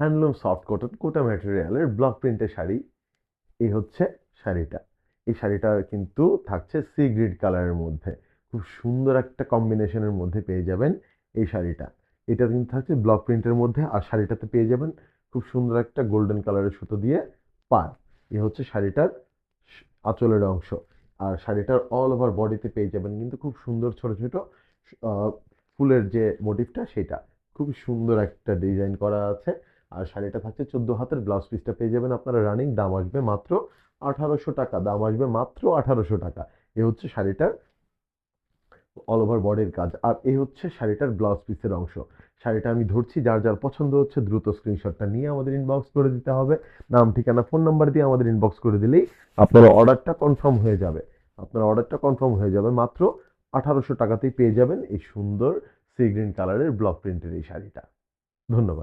Handloom soft cotton কোটা ম্যাটেরিয়ালের block প্রিন্টের শাড়ি। এই হচ্ছে শাড়িটা। এই শাড়িটা কিন্তু থাকছে সি গ্রিড কালারের মধ্যে। খুব সুন্দর একটা কম্বিনেশনের মধ্যে পেয়ে যাবেন এই শাড়িটা। এটা কিন্তু থাকছে ব্লক প্রিন্টের মধ্যে, আর শাড়িটাতে পেয়ে যাবেন খুব সুন্দর একটা গোল্ডেন কালারের সুতো দিয়ে পাড়। এই হচ্ছে শাড়িটার আঁচলের অংশ। আর শাড়িটার অল ওভার বডিতে পেয়ে যাবেন কিন্তু খুব সুন্দর ছোট ছোট আহ, ফুলের যে মোটিভটা সেটা খুব সুন্দর একটা ডিজাইন করা আছে। আর শাড়িটা থাকছে 14 হাতের, ব্লাউজ পিসটা পেয়ে যাবেন আপনারা রানিং, দাম আসবে মাত্র 1800 টাকা, দাম আসবে মাত্র 1800 টাকা। এ হচ্ছে শাড়িটার অল ওভার বডির কাজ, আর এই হচ্ছে শাড়িটার ব্লাউজ পিসের অংশ। শাড়িটা আমি ধরছি, যার যার পছন্দ হচ্ছে দ্রুত স্ক্রিনশটটা নিয়ে আমাদের ইনবক্স করে দিতে হবে। নাম ঠিকানা ফোন নাম্বার দিয়ে আমাদের ইনবক্স করে দিলেই আপনার অর্ডারটা কনফার্ম হয়ে যাবে। আপনার অর্ডারটা কনফার্ম হয়ে যাবে মাত্র 1800 টাকাতেই পেয়ে যাবেন এই সুন্দর সি গ্রিন কালারের ব্লক প্রিন্টের এই শাড়িটা। ধন্যবাদ।